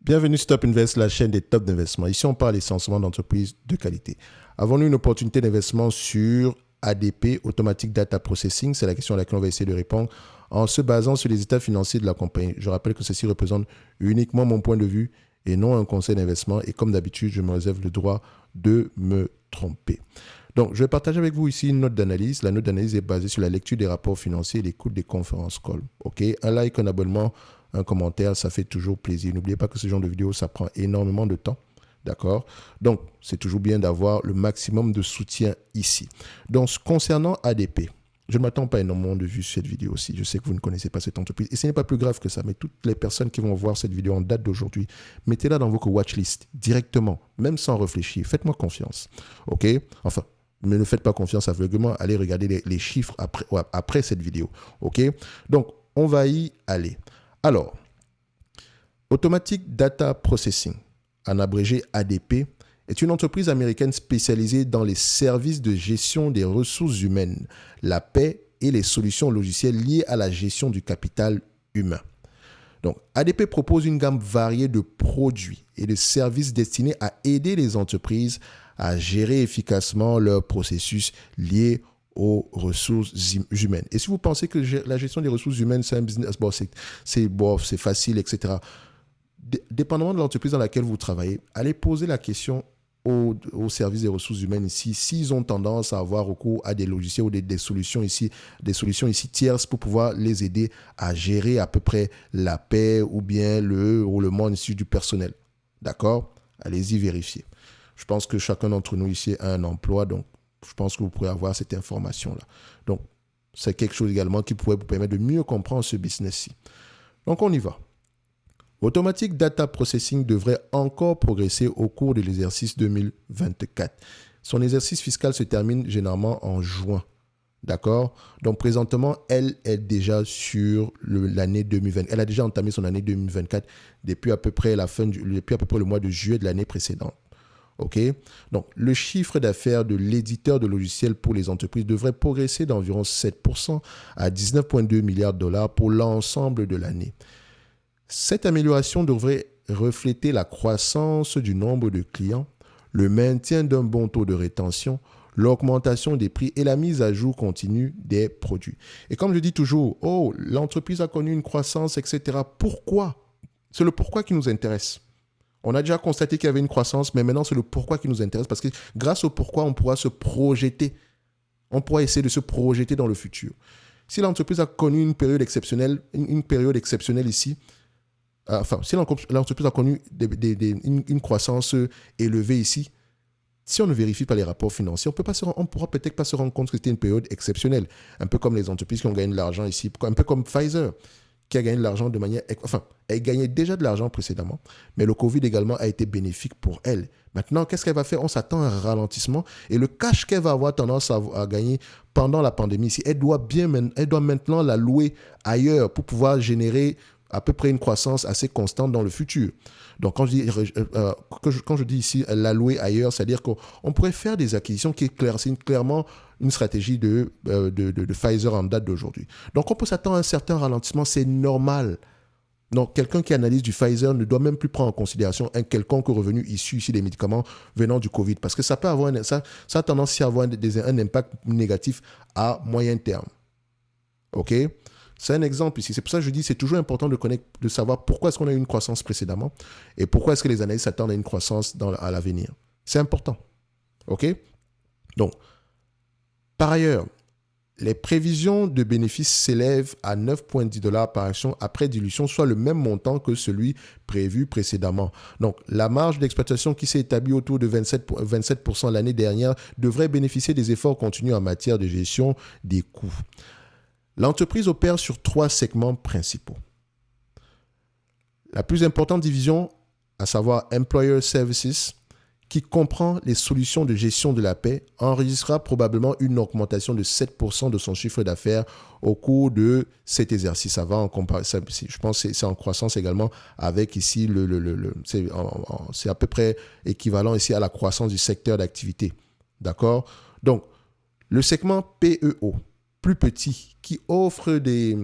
Bienvenue sur Top Invest, la chaîne des tops d'investissement. Ici, on parle essentiellement d'entreprises de qualité. Avons-nous une opportunité d'investissement sur ADP, Automatic Data Processing? C'est la question à laquelle on va essayer de répondre en se basant sur les états financiers de la compagnie. Je rappelle que ceci représente uniquement mon point de vue et non un conseil d'investissement. Et comme d'habitude, je me réserve le droit de me tromper. Donc, je vais partager avec vous ici une note d'analyse. La note d'analyse est basée sur la lecture des rapports financiers et l'écoute des conférences call. OK? Un like, un abonnement, un commentaire, ça fait toujours plaisir. N'oubliez pas que ce genre de vidéo, ça prend énormément de temps. D'accord? Donc, c'est toujours bien d'avoir le maximum de soutien ici. Donc, concernant ADP, je ne m'attends pas énormément de vues sur cette vidéo aussi. Je sais que vous ne connaissez pas cette entreprise. Et ce n'est pas plus grave que ça. Mais toutes les personnes qui vont voir cette vidéo en date d'aujourd'hui, mettez-la dans votre watchlist directement, même sans réfléchir. Faites-moi confiance. OK? Enfin, mais ne faites pas confiance aveuglément. Allez regarder les chiffres après cette vidéo. OK? Donc, on va y aller. Alors, Automatic Data Processing, en abrégé ADP, est une entreprise américaine spécialisée dans les services de gestion des ressources humaines, la paix et les solutions logicielles liées à la gestion du capital humain. Donc, ADP propose une gamme variée de produits et de services destinés à aider les entreprises à gérer efficacement leurs processus liés aux ressources humaines. Et si vous pensez que la gestion des ressources humaines, c'est un business, c'est facile, etc. Dépendamment de l'entreprise dans laquelle vous travaillez, allez poser la question au service des ressources humaines ici, s'ils ont tendance à avoir recours à des logiciels ou des solutions ici tierces pour pouvoir les aider à gérer à peu près la paix ou bien le roulement ici du personnel. D'accord? Allez-y vérifier. Je pense que chacun d'entre nous ici a un emploi, donc je pense que vous pourrez avoir cette information-là. Donc, c'est quelque chose également qui pourrait vous permettre de mieux comprendre ce business-ci. Donc, on y va. Automatic Data Processing devrait encore progresser au cours de l'exercice 2024. Son exercice fiscal se termine généralement en juin. D'accord? Donc, présentement, elle est déjà sur l'année 2020. Elle a déjà entamé son année 2024 depuis à peu près le mois de juillet de l'année précédente. OK? Donc, le chiffre d'affaires de l'éditeur de logiciels pour les entreprises devrait progresser d'environ 7% à 19,2 milliards de dollars pour l'ensemble de l'année. Cette amélioration devrait refléter la croissance du nombre de clients, le maintien d'un bon taux de rétention, l'augmentation des prix et la mise à jour continue des produits. Et comme je dis toujours, l'entreprise a connu une croissance, etc. Pourquoi? C'est le pourquoi qui nous intéresse. On a déjà constaté qu'il y avait une croissance, mais maintenant, c'est le pourquoi qui nous intéresse parce que grâce au pourquoi, on pourra se projeter. On pourra essayer de se projeter dans le futur. Si l'entreprise a connu une période exceptionnelle ici, si l'entreprise a connu une croissance élevée ici, si on ne vérifie pas les rapports financiers, on ne pourra peut-être pas se rendre compte que c'était une période exceptionnelle. Un peu comme les entreprises qui ont gagné de l'argent ici, un peu comme Pfizer, qui a gagné de l'argent de manière... elle gagnait déjà de l'argent précédemment, mais le Covid également a été bénéfique pour elle. Maintenant, qu'est-ce qu'elle va faire? On s'attend à un ralentissement et le cash qu'elle va avoir tendance à gagner pendant la pandémie ici, elle doit maintenant l'allouer ailleurs pour pouvoir générer à peu près une croissance assez constante dans le futur. Donc, quand je dis ici l'allouer ailleurs, c'est-à-dire qu'on pourrait faire des acquisitions qui c'est clairement une stratégie de Pfizer en date d'aujourd'hui. Donc, on peut s'attendre à un certain ralentissement, c'est normal. Donc, quelqu'un qui analyse du Pfizer ne doit même plus prendre en considération un quelconque revenu issu ici des médicaments venant du Covid, parce que ça peut avoir ça a tendance à avoir un impact négatif à moyen terme. OK? C'est un exemple ici. C'est pour ça que je dis que c'est toujours important de savoir pourquoi est-ce qu'on a eu une croissance précédemment et pourquoi est-ce que les analystes s'attendent à une croissance à l'avenir. C'est important. OK? Donc, par ailleurs, les prévisions de bénéfices s'élèvent à 9,10 $ par action après dilution, soit le même montant que celui prévu précédemment. Donc, la marge d'exploitation qui s'est établie autour de 27% l'année dernière devrait bénéficier des efforts continus en matière de gestion des coûts. L'entreprise opère sur 3 segments principaux. La plus importante division, à savoir Employer Services, qui comprend les solutions de gestion de la paix, enregistrera probablement une augmentation de 7% de son chiffre d'affaires au cours de cet exercice. Je pense que c'est en croissance également avec ici, c'est à peu près équivalent ici à la croissance du secteur d'activité. D'accord? Donc, le segment PEO, plus petit, qui offre des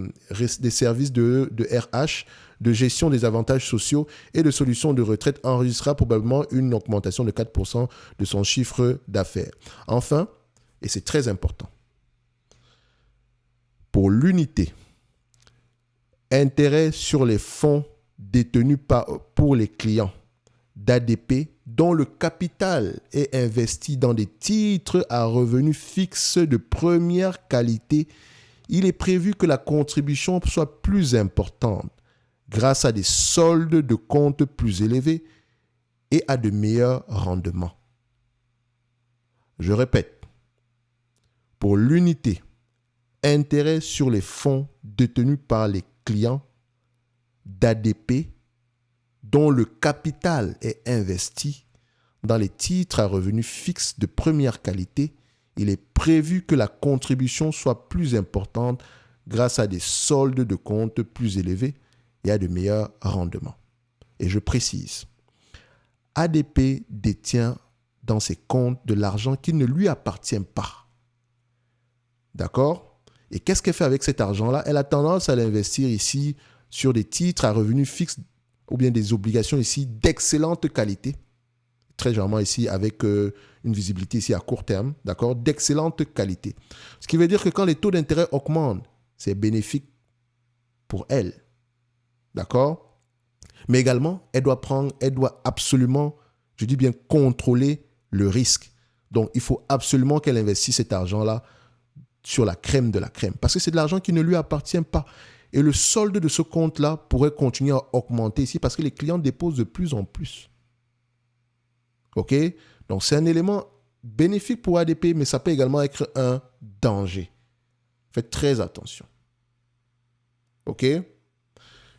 services de RH, de gestion des avantages sociaux et de solutions de retraite enregistrera probablement une augmentation de 4% de son chiffre d'affaires. Enfin, et c'est très important, pour intérêt sur les fonds détenus pour les clients d'ADP dont le capital est investi dans des titres à revenus fixes de première qualité, il est prévu que la contribution soit plus importante grâce à des soldes de compte plus élevés et à de meilleurs rendements. Je répète, pour l'unité, intérêt sur les fonds détenus par les clients d'ADP dont le capital est investi dans les titres à revenus fixes de première qualité, il est prévu que la contribution soit plus importante grâce à des soldes de compte plus élevés et à de meilleurs rendements. Et je précise, ADP détient dans ses comptes de l'argent qui ne lui appartient pas. D'accord ? Et qu'est-ce qu'elle fait avec cet argent-là ? Elle a tendance à l'investir ici sur des titres à revenus fixes ou bien des obligations ici d'excellente qualité, très généralement ici avec une visibilité ici à court terme, d'accord, d'excellente qualité. Ce qui veut dire que quand les taux d'intérêt augmentent, c'est bénéfique pour elle, d'accord? Mais également, elle doit absolument, je dis bien, contrôler le risque. Donc, il faut absolument qu'elle investisse cet argent-là sur la crème de la crème, parce que c'est de l'argent qui ne lui appartient pas. Et le solde de ce compte-là pourrait continuer à augmenter ici parce que les clients déposent de plus en plus. OK? Donc, c'est un élément bénéfique pour ADP, mais ça peut également être un danger. Faites très attention. OK?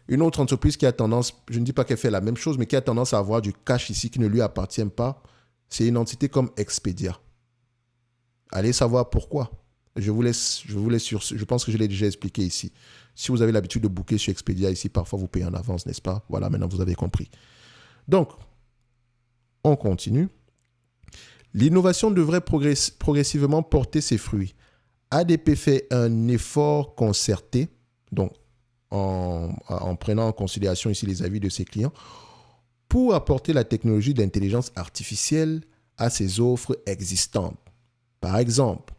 Une autre entreprise qui a tendance, je ne dis pas qu'elle fait la même chose, mais qui a tendance à avoir du cash ici qui ne lui appartient pas, c'est une entité comme Expedia. Allez savoir pourquoi. Je vous laisse sur ce. Je pense que je l'ai déjà expliqué ici. Si vous avez l'habitude de booker sur Expedia ici, parfois vous payez en avance, n'est-ce pas? Voilà, maintenant vous avez compris. Donc, on continue. L'innovation devrait progressivement porter ses fruits. ADP fait un effort concerté, donc en prenant en considération ici les avis de ses clients, pour apporter la technologie d'intelligence artificielle à ses offres existantes. Par exemple,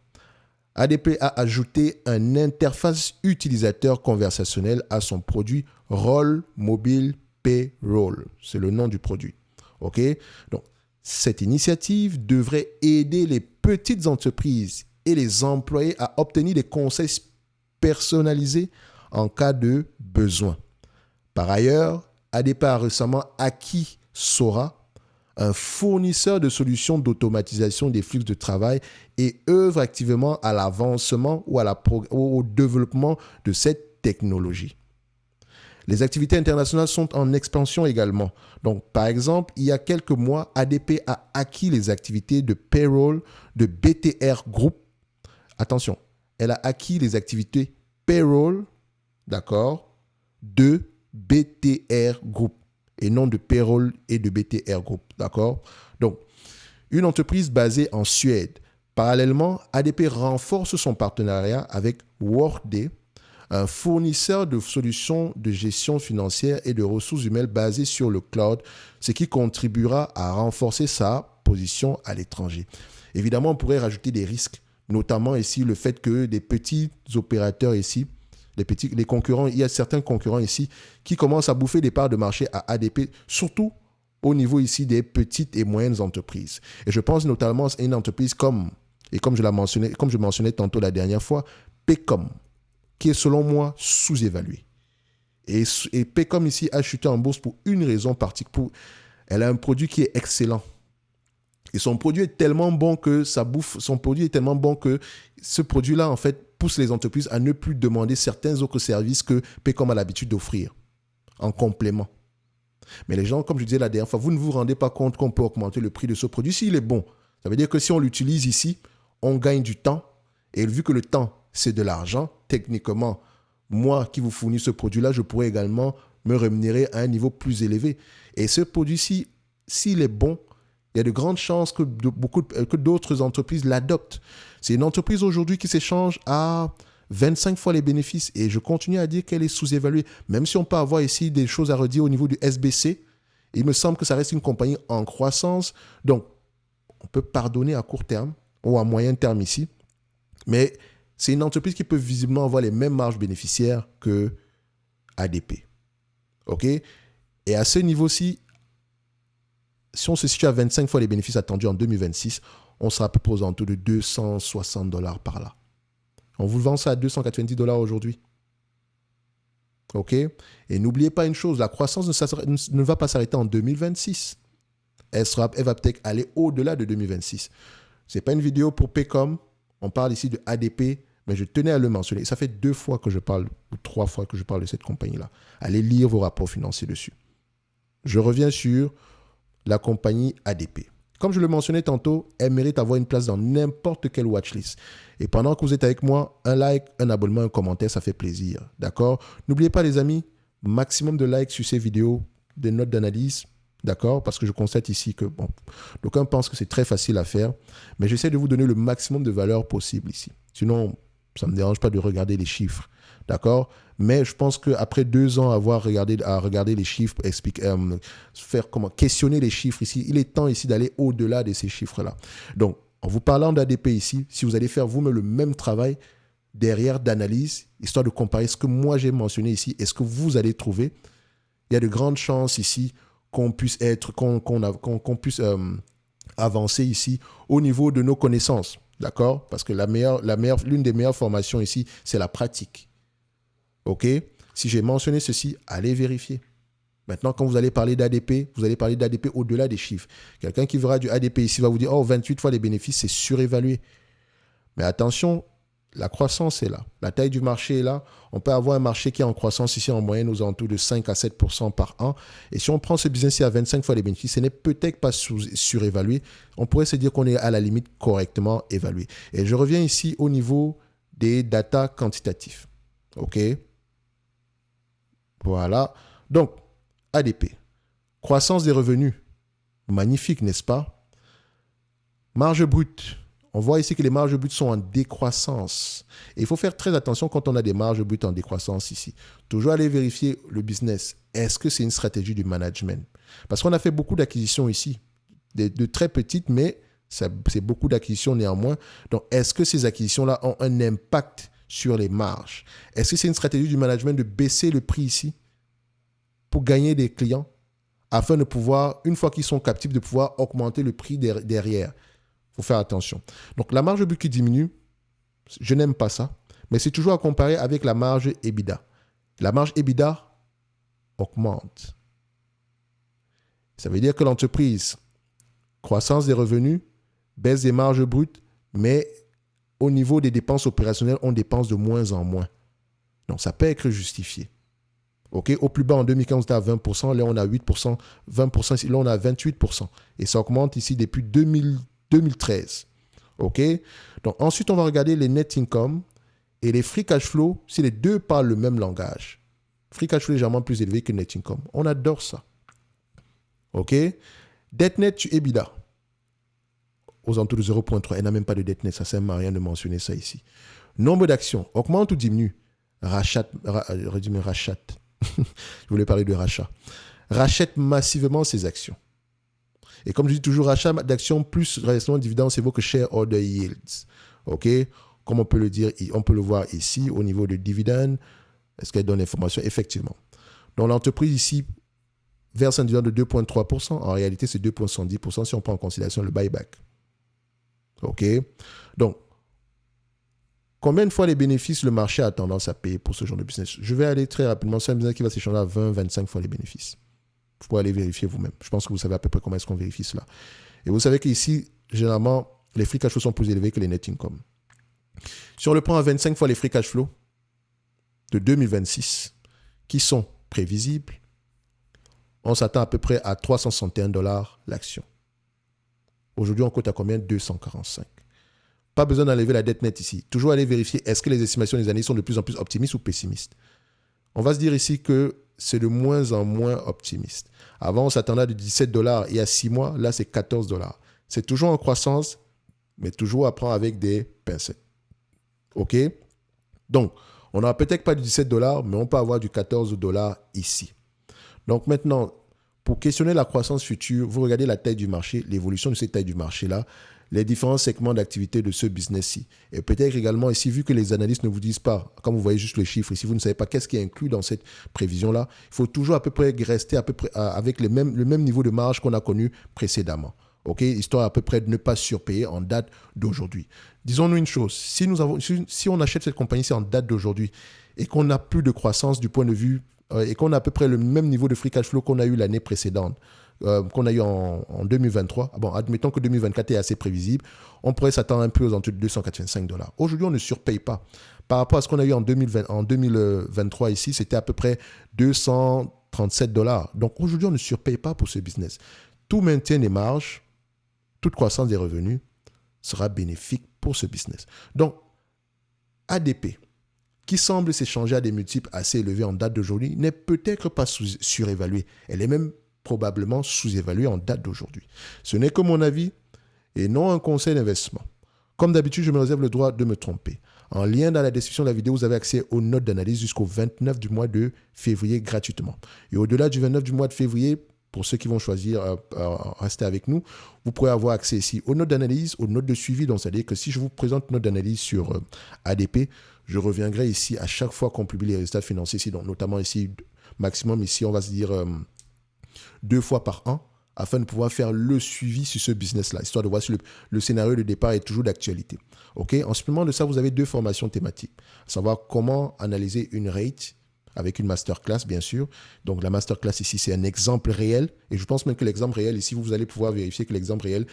ADP a ajouté une interface utilisateur conversationnelle à son produit Roll Mobile Payroll. C'est le nom du produit. OK? Donc, cette initiative devrait aider les petites entreprises et les employés à obtenir des conseils personnalisés en cas de besoin. Par ailleurs, ADP a récemment acquis Sora, un fournisseur de solutions d'automatisation des flux de travail, et œuvre activement à l'avancement ou au développement de cette technologie. Les activités internationales sont en expansion également. Donc, par exemple, il y a quelques mois, ADP a acquis les activités de payroll de BTR Group. Attention, elle a acquis les activités payroll, d'accord, de BTR Group et non de payroll et de BTR Group, d'accord? Donc, une entreprise basée en Suède. Parallèlement, ADP renforce son partenariat avec Workday, un fournisseur de solutions de gestion financière et de ressources humaines basées sur le cloud, ce qui contribuera à renforcer sa position à l'étranger. Évidemment, on pourrait rajouter des risques, notamment ici le fait que des petits opérateurs ici, les concurrents, il y a certains concurrents ici qui commencent à bouffer des parts de marché à ADP, surtout au niveau ici des petites et moyennes entreprises. Et je pense notamment à une entreprise comme je mentionnais tantôt la dernière fois, Paycom, qui est selon moi sous-évaluée. Et Paycom ici a chuté en bourse pour une raison particulière. Elle a un produit qui est excellent. Et son produit est tellement bon que ce produit-là, en fait, pousse les entreprises à ne plus demander certains autres services que Paycom a l'habitude d'offrir en complément. Mais les gens, comme je disais la dernière fois, vous ne vous rendez pas compte qu'on peut augmenter le prix de ce produit s'il est bon. Ça veut dire que si on l'utilise ici, on gagne du temps. Et vu que le temps, c'est de l'argent, techniquement, moi qui vous fournis ce produit-là, je pourrais également me rémunérer à un niveau plus élevé. Et ce produit-ci, s'il est bon, il y a de grandes chances que d'autres entreprises l'adoptent. C'est une entreprise aujourd'hui qui s'échange à 25 fois les bénéfices. Et je continue à dire qu'elle est sous-évaluée. Même si on peut avoir ici des choses à redire au niveau du SBC, il me semble que ça reste une compagnie en croissance. Donc, on peut pardonner à court terme ou à moyen terme ici. Mais c'est une entreprise qui peut visiblement avoir les mêmes marges bénéficiaires que ADP. OK? Et à ce niveau-ci, si on se situe à 25 fois les bénéfices attendus en 2026, on sera à peu près aux alentours de $260 par là. On vous vend ça à $290 aujourd'hui. OK? Et n'oubliez pas une chose, la croissance ne va pas s'arrêter en 2026. Elle va peut-être aller au-delà de 2026. Ce n'est pas une vidéo pour Paycom. On parle ici de ADP, mais je tenais à le mentionner. Ça fait 2 fois que je parle, ou 3 fois que je parle de cette compagnie-là. Allez lire vos rapports financiers dessus. Je reviens sur la compagnie ADP. Comme je le mentionnais tantôt, elle mérite d'avoir une place dans n'importe quelle watchlist. Et pendant que vous êtes avec moi, un like, un abonnement, un commentaire, ça fait plaisir. D'accord? N'oubliez pas les amis, maximum de likes sur ces vidéos, des notes d'analyse. D'accord? Parce que je constate ici que, bon, d'aucuns pensent que c'est très facile à faire, mais j'essaie de vous donner le maximum de valeur possible ici. Sinon, ça ne me dérange pas de regarder les chiffres. D'accord? Mais je pense qu'après 2 ans à regarder les chiffres, questionner les chiffres ici, il est temps ici d'aller au-delà de ces chiffres-là. Donc, en vous parlant d'ADP ici, si vous allez faire vous-même le même travail derrière d'analyse, histoire de comparer ce que moi j'ai mentionné ici et ce que vous allez trouver, il y a de grandes chances ici qu'on puisse avancer ici au niveau de nos connaissances. D'accord? Parce que l'une des meilleures formations ici, c'est la pratique. OK? Si j'ai mentionné ceci, allez vérifier. Maintenant, quand vous allez parler d'ADP, vous allez parler d'ADP au-delà des chiffres. Quelqu'un qui verra du ADP ici va vous dire, 28 fois les bénéfices, c'est surévalué. Mais attention, la croissance est là. La taille du marché est là. On peut avoir un marché qui est en croissance ici en moyenne aux alentours de 5 à 7% par an. Et si on prend ce business-ci à 25 fois les bénéfices, ce n'est peut-être pas surévalué. On pourrait se dire qu'on est à la limite correctement évalué. Et je reviens ici au niveau des data quantitatifs. OK? Voilà. Donc, ADP. Croissance des revenus. Magnifique, n'est-ce pas? Marge brute. On voit ici que les marges brutes sont en décroissance. Et il faut faire très attention quand on a des marges brutes en décroissance ici. Toujours aller vérifier le business. Est-ce que c'est une stratégie du management? Parce qu'on a fait beaucoup d'acquisitions ici. De très petites, mais c'est beaucoup d'acquisitions néanmoins. Donc, est-ce que ces acquisitions-là ont un impact sur les marges? Est-ce que c'est une stratégie du management de baisser le prix ici pour gagner des clients afin de pouvoir, une fois qu'ils sont captifs, de pouvoir augmenter le prix derrière? Il faut faire attention. Donc, la marge brute qui diminue, je n'aime pas ça, mais c'est toujours à comparer avec la marge EBITDA. La marge EBITDA augmente. Ça veut dire que l'entreprise, croissance des revenus, baisse des marges brutes, mais au niveau des dépenses opérationnelles, on dépense de moins en moins. Donc, ça peut être justifié. OK? Au plus bas, en 2015, on était à 20%. Là, on a 8%, 20%. Là, on a 28%. Et ça augmente ici depuis 2013. OK? Donc, ensuite, on va regarder les net income et les free cash flow, si les deux parlent le même langage. Free cash flow est légèrement plus élevé que net income. On adore ça. OK? Dette net sur EBITDA. Aux alentours de 0,3. Elle n'a même pas de dette net. Ça ne sert à rien de mentionner ça ici. Nombre d'actions. Augmente ou diminue? Rachète. Je voulais parler de rachat. Rachète massivement ses actions. Et comme je dis toujours, rachat d'actions plus restauration de dividendes, c'est vaut que shareholder yields. OK? Comme on peut le dire, on peut le voir ici au niveau de dividendes. Est-ce qu'elle donne l'information? Effectivement. Donc, l'entreprise ici verse un dividende de 2,3%. En réalité, c'est 2,70% si on prend en considération le buyback. OK? Donc, combien de fois les bénéfices le marché a tendance à payer pour ce genre de business? Je vais aller très rapidement. C'est un business qui va s'échanger à 20-25 fois les bénéfices. Vous pouvez aller vérifier vous-même. Je pense que vous savez à peu près comment est-ce qu'on vérifie cela. Et vous savez qu'ici, généralement, les free cash flow sont plus élevés que les net income. Si on le prend à 25 fois les free cash flow de 2026, qui sont prévisibles, on s'attend à peu près à $361 l'action. Aujourd'hui, on cote à combien? 245. Pas besoin d'enlever la dette nette ici. Toujours aller vérifier, est-ce que les estimations des années sont de plus en plus optimistes ou pessimistes? On va se dire ici que c'est de moins en moins optimiste. Avant, on s'attendait à de $17 il y a 6 mois. Là, c'est $14. C'est toujours en croissance, mais toujours à prendre avec des pincettes. OK? Donc, on n'aura peut-être pas du 17 $, mais on peut avoir du 14 $ ici. Donc maintenant, pour questionner la croissance future, vous regardez la taille du marché, l'évolution de cette taille du marché-là, les différents segments d'activité de ce business-ci. Et peut-être également ici, vu que les analystes ne vous disent pas, comme vous voyez juste le chiffre ici, vous ne savez pas qu'est-ce qui est inclus dans cette prévision-là, il faut toujours à peu près rester à peu près avec le même niveau de marge qu'on a connu précédemment. OK, histoire à peu près de ne pas surpayer en date d'aujourd'hui. Disons-nous une chose, si on achète cette compagnie-ci en date d'aujourd'hui et qu'on n'a plus de croissance du point de vue et qu'on a à peu près le même niveau de free cash flow qu'on a eu l'année précédente, qu'on a eu en 2023, bon, admettons que 2024 est assez prévisible, on pourrait s'attendre un peu aux alentours de 285 $. Aujourd'hui, on ne surpaye pas. Par rapport à ce qu'on a eu en 2023 ici, c'était à peu près 237 $. Donc aujourd'hui, on ne surpaye pas pour ce business. Tout maintien des marges, toute croissance des revenus sera bénéfique pour ce business. Donc, ADP, qui semble s'échanger à des multiples assez élevés en date d'aujourd'hui, n'est peut-être pas surévaluée. Elle est même probablement sous-évaluée en date d'aujourd'hui. Ce n'est que mon avis et non un conseil d'investissement. Comme d'habitude, je me réserve le droit de me tromper. En lien dans la description de la vidéo, vous avez accès aux notes d'analyse jusqu'au 29 du mois de février gratuitement. Et au-delà du 29 du mois de février, pour ceux qui vont choisir rester avec nous, vous pourrez avoir accès ici aux notes d'analyse, aux notes de suivi. Donc, c'est-à-dire que si je vous présente une note d'analyse sur ADP, je reviendrai ici à chaque fois qu'on publie les résultats financiers ici, donc notamment ici, maximum ici, on va se dire 2 fois par an, afin de pouvoir faire le suivi sur ce business-là, histoire de voir si le scénario de départ est toujours d'actualité. Okay? En supplément de ça, vous avez 2 formations thématiques, à savoir comment analyser une rate, avec une masterclass, bien sûr. Donc, la masterclass ici, c'est un exemple réel. Et je pense même que l'exemple réel, ici, vous allez pouvoir vérifier que l'exemple réel,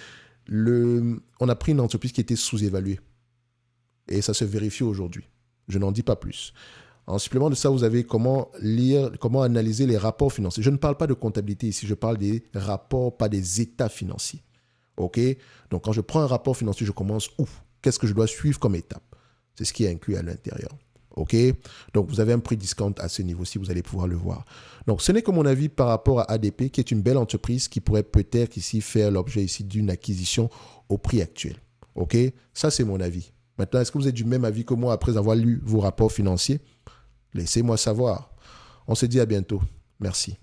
on a pris une entreprise qui était sous-évaluée. Et ça se vérifie aujourd'hui. Je n'en dis pas plus. En supplément de ça, vous avez comment analyser les rapports financiers. Je ne parle pas de comptabilité ici, je parle des rapports, pas des états financiers. OK? Donc, quand je prends un rapport financier, je commence où? Qu'est-ce que je dois suivre comme étape? C'est ce qui est inclus à l'intérieur. OK? Donc, vous avez un prix discount à ce niveau-ci, vous allez pouvoir le voir. Donc, ce n'est que mon avis par rapport à ADP, qui est une belle entreprise qui pourrait peut-être ici faire l'objet ici d'une acquisition au prix actuel. OK? Ça, c'est mon avis. Maintenant, est-ce que vous êtes du même avis que moi après avoir lu vos rapports financiers? Laissez-moi savoir. On se dit à bientôt. Merci.